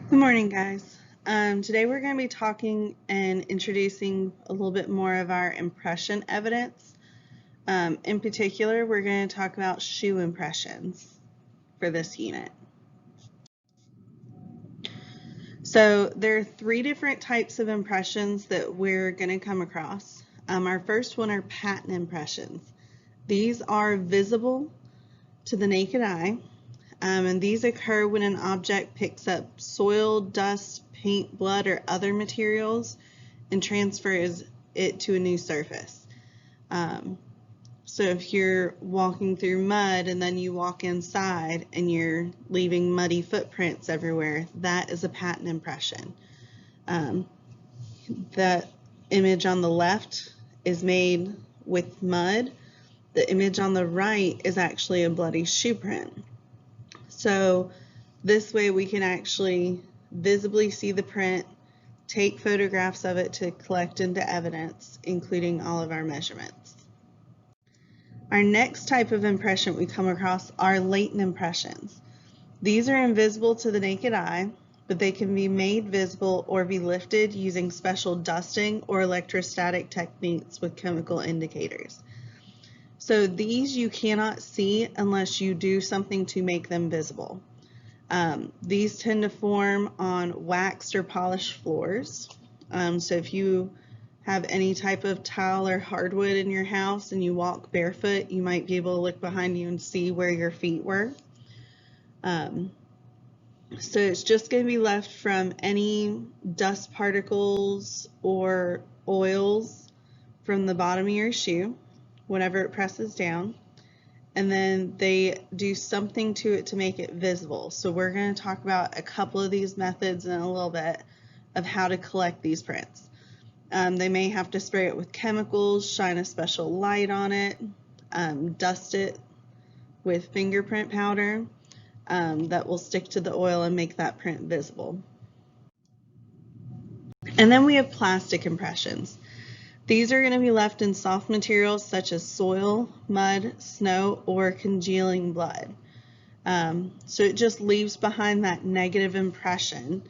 Good morning, guys. Today we're going to be talking and introducing a little bit more of our impression evidence. In particular, we're going to talk about shoe impressions for this unit. So there are three different types of impressions that we're going to come across. Our first one are patent impressions. These are visible to the naked eye. And these occur when an object picks up soil, dust, paint, blood, or other materials and transfers it to a new surface. So if you're walking through mud and then you walk inside and you're leaving muddy footprints everywhere, that is a patent impression. That image on the left is made with mud. The image on the right is actually a bloody shoe print. So this way we can actually visibly see the print, take photographs of it to collect into evidence, including all of our measurements. Our next type of impression we come across are latent impressions. These are invisible to the naked eye, but they can be made visible or be lifted using special dusting or electrostatic techniques with chemical indicators. So these you cannot see unless you do something to make them visible. These tend to form on waxed or polished floors. So if you have any type of tile or hardwood in your house and you walk barefoot, you might be able to look behind you and see where your feet were. So it's just going to be left from any dust particles or oils from the bottom of your shoe whenever it presses down, and then they do something to it to make it visible. So we're going to talk about a couple of these methods in a little bit of how to collect these prints. They may have to spray it with chemicals, shine a special light on it, dust it with fingerprint powder that will stick to the oil and make that print visible. And then we have plastic impressions. These are going to be left in soft materials such as soil, mud, snow, or congealing blood. So it just leaves behind that negative impression.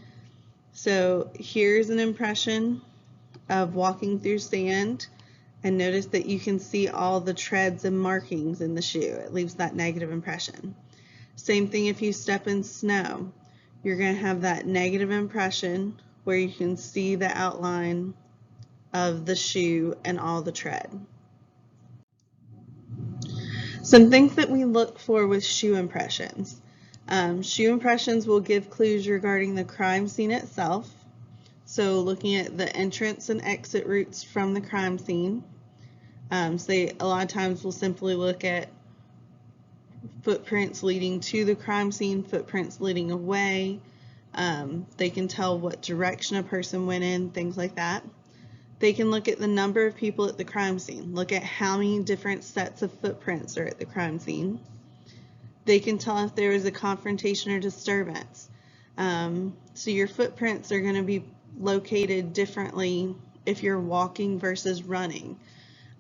So here's an impression of walking through sand, and notice that you can see all the treads and markings in the shoe. It leaves that negative impression. Same thing if you step in snow. You're going to have that negative impression where you can see the outline of the shoe and all the tread. Some things that we look for with shoe impressions. Shoe impressions will give clues regarding the crime scene itself. So looking at the entrance and exit routes from the crime scene. So a lot of times we'll simply look at footprints leading to the crime scene, footprints leading away. They can tell what direction a person went in, things like that. They can look at the number of people at the crime scene, look at how many different sets of footprints are at the crime scene. They can tell if there was a confrontation or disturbance. So your footprints are going to be located differently if you're walking versus running.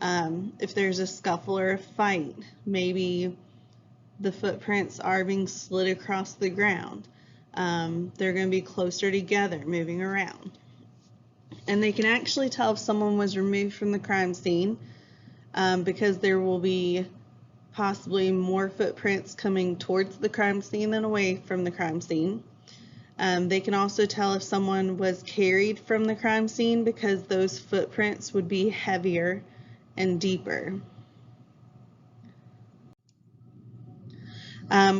If there's a scuffle or a fight, maybe the footprints are being slid across the ground. They're going to be closer together, moving around. And they can actually tell if someone was removed from the crime scene because there will be possibly more footprints coming towards the crime scene than away from the crime scene. They can also tell if someone was carried from the crime scene because those footprints would be heavier and deeper.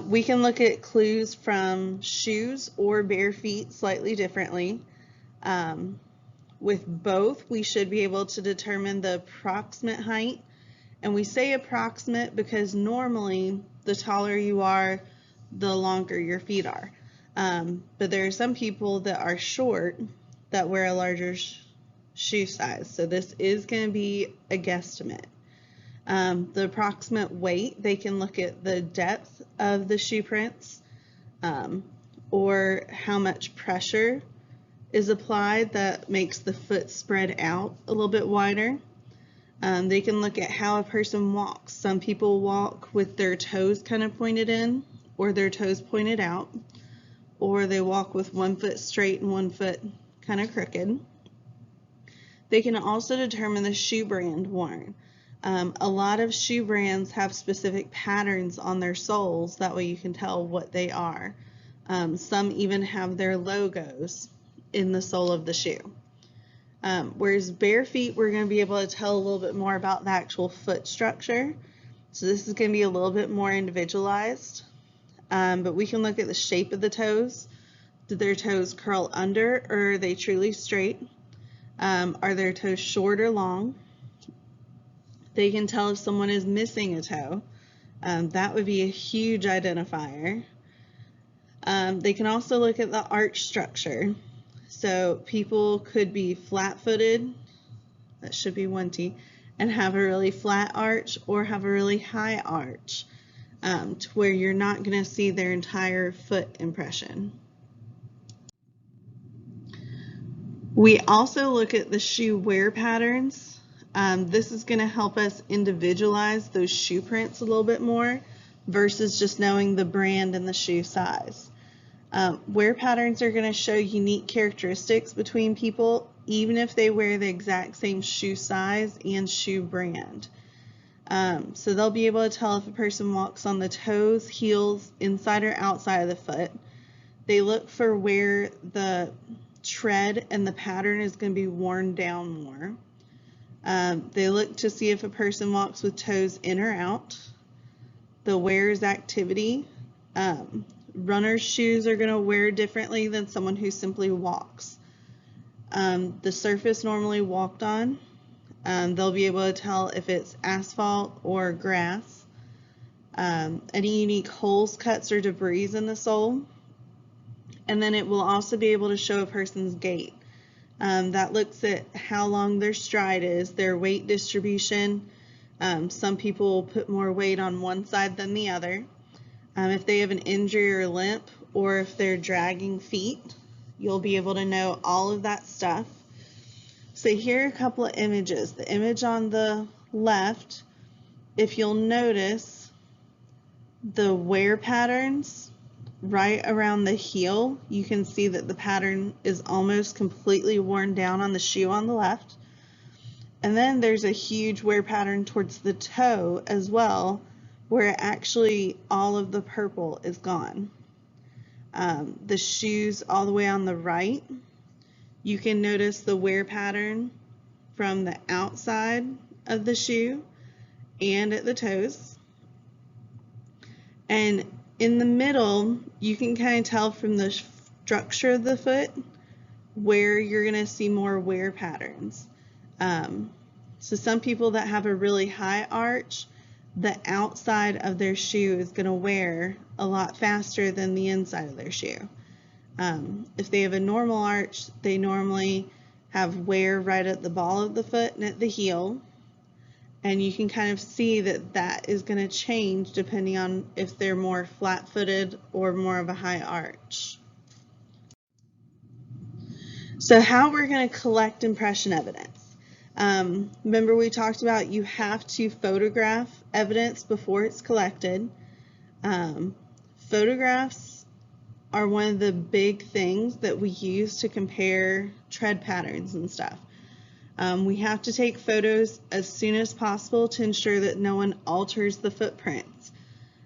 We can look at clues from shoes or bare feet slightly differently. With both, we should be able to determine the approximate height. And we say approximate because normally the taller you are, the longer your feet are. But there are some people that are short that wear a larger shoe size. So this is going to be a guesstimate. The approximate weight, they can look at the depth of the shoe prints or how much pressure is applied that makes the foot spread out a little bit wider. They can look at how a person walks. Some people walk with their toes kind of pointed in or their toes pointed out, or they walk with one foot straight and one foot kind of crooked. They can also determine the shoe brand worn. A lot of shoe brands have specific patterns on their soles, that way you can tell what they are. Some even have their logos in the sole of the shoe. Whereas bare feet, we're going to be able to tell a little bit more about the actual foot structure. So this is going to be a little bit more individualized. But we can look at the shape of the toes. Do their toes curl under, or are they truly straight? Are their toes short or long? They can tell if someone is missing a toe. That would be a huge identifier. They can also look at the arch structure. So people could be flat-footed, that should be 1T, and have a really flat arch or have a really high arch, to where you're not going to see their entire foot impression. We also look at the shoe wear patterns. This is going to help us individualize those shoe prints a little bit more versus just knowing the brand and the shoe size. Wear patterns are going to show unique characteristics between people, even if they wear the exact same shoe size and shoe brand. So they'll be able to tell if a person walks on the toes, heels, inside or outside of the foot. They look for where the tread and the pattern is going to be worn down more. They look to see if a person walks with toes in or out. The wearer's activity. Runner's shoes are going to wear differently than someone who simply walks. The surface normally walked on, they'll be able to tell if it's asphalt or grass. Any unique holes, cuts, or debris in the sole. And then it will also be able to show a person's gait. That looks at how long their stride is, their weight distribution. Some people will put more weight on one side than the other. If they have an injury or limp, or if they're dragging feet, you'll be able to know all of that stuff. So here are a couple of images. The image on the left, if you'll notice the wear patterns right around the heel, you can see that the pattern is almost completely worn down on the shoe on the left. And then there's a huge wear pattern towards the toe as well, where actually all of the purple is gone. The shoes all the way on the right, you can notice the wear pattern from the outside of the shoe and at the toes. And in the middle, you can kind of tell from the structure of the foot where you're going to see more wear patterns. So some people that have a really high arch, the outside of their shoe is going to wear a lot faster than the inside of their shoe. If they have a normal arch, they normally have wear right at the ball of the foot and at the heel. And you can kind of see that that is going to change depending on if they're more flat-footed or more of a high arch. So how we're going to collect impression evidence. Remember we talked about you have to photograph evidence before it's collected. Photographs are one of the big things that we use to compare tread patterns and stuff. We have to take photos as soon as possible to ensure that no one alters the footprints.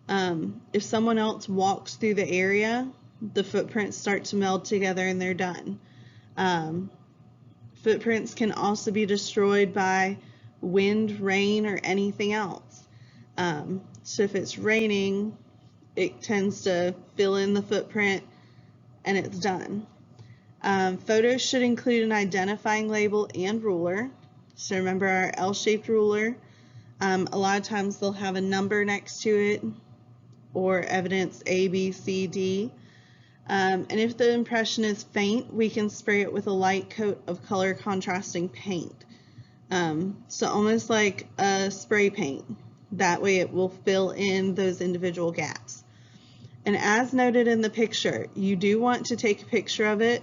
If someone else walks through the area, the footprints start to meld together and they're done. Footprints can also be destroyed by wind, rain, or anything else. So if it's raining, it tends to fill in the footprint and it's done. Photos should include an identifying label and ruler. So remember our L-shaped ruler. A lot of times they'll have a number next to it or evidence A, B, C, D. And if the impression is faint, we can spray it with a light coat of color contrasting paint. So almost like a spray paint. That way it will fill in those individual gaps. And as noted in the picture, you do want to take a picture of it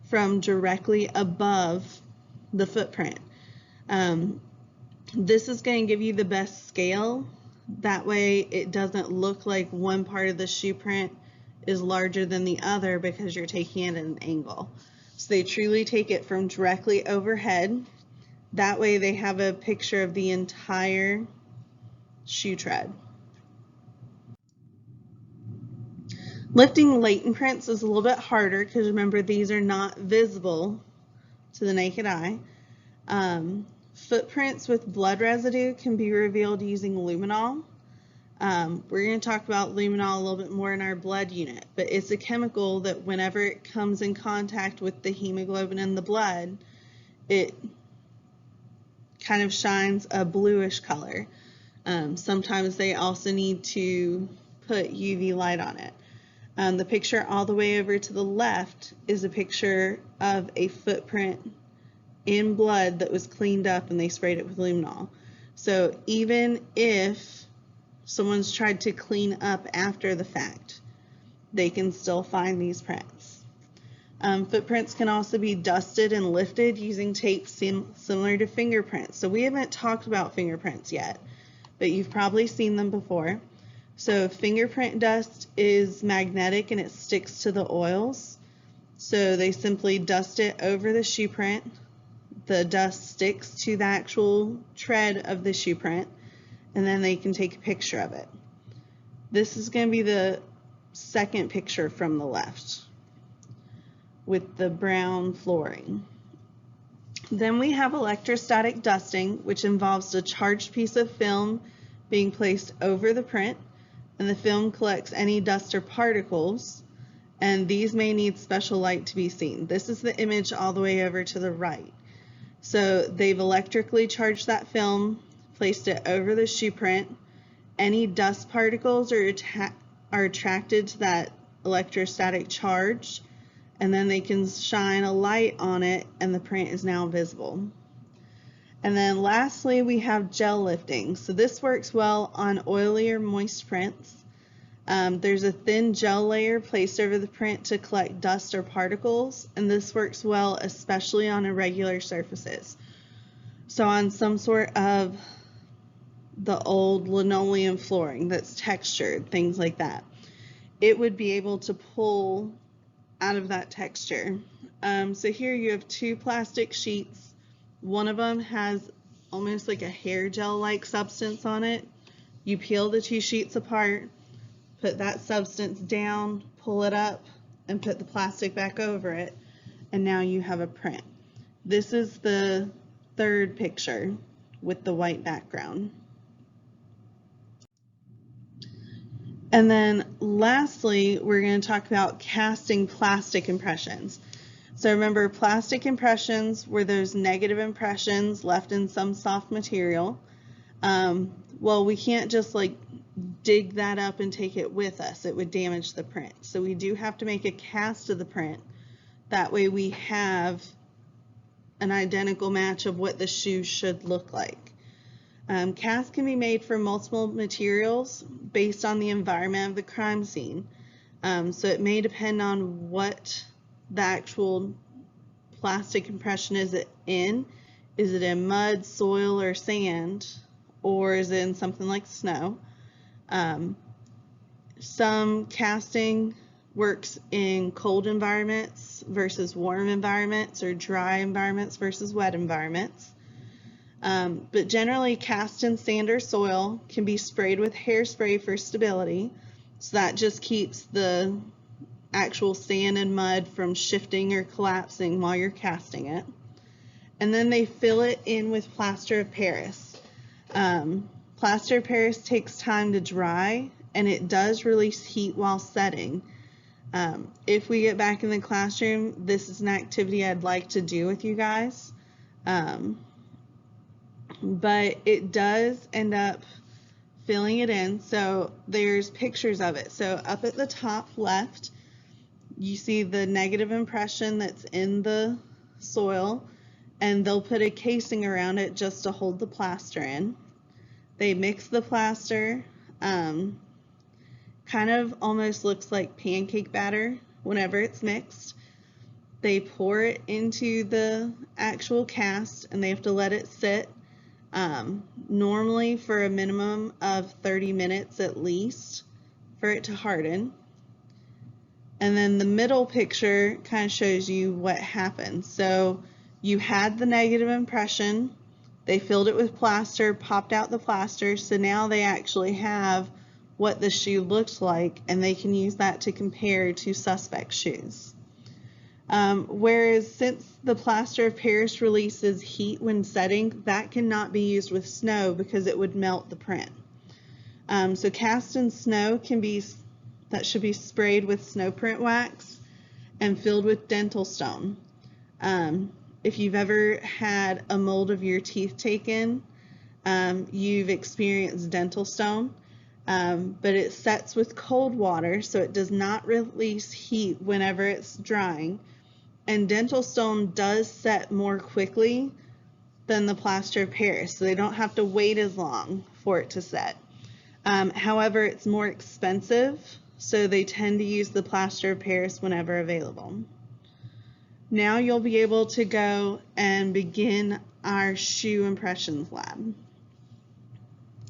from directly above the footprint. This is going to give you the best scale. That way it doesn't look like one part of the shoe print is larger than the other because you're taking it at an angle. So they truly take it from directly overhead. That way they have a picture of the entire shoe tread. Lifting latent prints is a little bit harder because remember, these are not visible to the naked eye. Footprints with blood residue can be revealed using luminol. We're going to talk about luminol a little bit more in our blood unit, but it's a chemical that whenever it comes in contact with the hemoglobin in the blood, it kind of shines a bluish color. Sometimes they also need to put UV light on it. The picture all the way over to the left is a picture of a footprint in blood that was cleaned up and they sprayed it with luminol. So even if someone's tried to clean up after the fact, they can still find these prints. Footprints can also be dusted and lifted using tape similar to fingerprints. So we haven't talked about fingerprints yet, but you've probably seen them before. So fingerprint dust is magnetic and it sticks to the oils. So they simply dust it over the shoe print. The dust sticks to the actual tread of the shoe print, and then they can take a picture of it. This is going to be the second picture from the left with the brown flooring. Then we have electrostatic dusting, which involves a charged piece of film being placed over the print, and the film collects any dust or particles, and these may need special light to be seen. This is the image all the way over to the right. So they've electrically charged that film, placed it over the shoe print. Any dust particles are attracted to that electrostatic charge, and then they can shine a light on it and the print is now visible. And then lastly, we have gel lifting. So this works well on oily or moist prints. There's a thin gel layer placed over the print to collect dust or particles, and this works well especially on irregular surfaces. So on some sort of the old linoleum flooring that's textured, things like that, it would be able to pull out of that texture. So here you have two plastic sheets. One of them has almost like a hair gel-like substance on it. You peel the two sheets apart, put that substance down, pull it up, and put the plastic back over it, and now you have a print. This is the third picture with the white background. And then lastly, we're going to talk about casting plastic impressions. So remember, plastic impressions were those negative impressions left in some soft material. Well, we can't just like dig that up and take it with us. It would damage the print. So we do have to make a cast of the print. That way we have an identical match of what the shoe should look like. Casts can be made from multiple materials based on the environment of the crime scene. So it may depend on what the actual plastic impression is it in. Is it in mud, soil, or sand? Or is it in something like snow? Some casting works in cold environments versus warm environments, or dry environments versus wet environments. But generally, cast in sand or soil can be sprayed with hairspray for stability. So that just keeps the actual sand and mud from shifting or collapsing while you're casting it. And then they fill it in with plaster of Paris. Plaster of Paris takes time to dry, and it does release heat while setting. If we get back in the classroom, this is an activity I'd like to do with you guys. But it does end up filling it in. So there's pictures of it. So up at the top left, you see the negative impression that's in the soil, and they'll put a casing around it just to hold the plaster in. They mix the plaster, kind of almost looks like pancake batter whenever it's mixed. They pour it into the actual cast, and they have to let it sit normally for a minimum of 30 minutes at least for it to harden. And then the middle picture kind of shows you what happened. So you had the negative impression, they filled it with plaster, popped out the plaster, so now they actually have what the shoe looked like, and they can use that to compare to suspect shoes. Whereas since the plaster of Paris releases heat when setting, that cannot be used with snow because it would melt the print. So cast in snow should be sprayed with snow print wax and filled with dental stone. If you've ever had a mold of your teeth taken, you've experienced dental stone, but it sets with cold water, so it does not release heat whenever it's drying. And dental stone does set more quickly than the plaster of Paris, so they don't have to wait as long for it to set. However, it's more expensive, so they tend to use the plaster of Paris whenever available. Now you'll be able to go and begin our shoe impressions lab.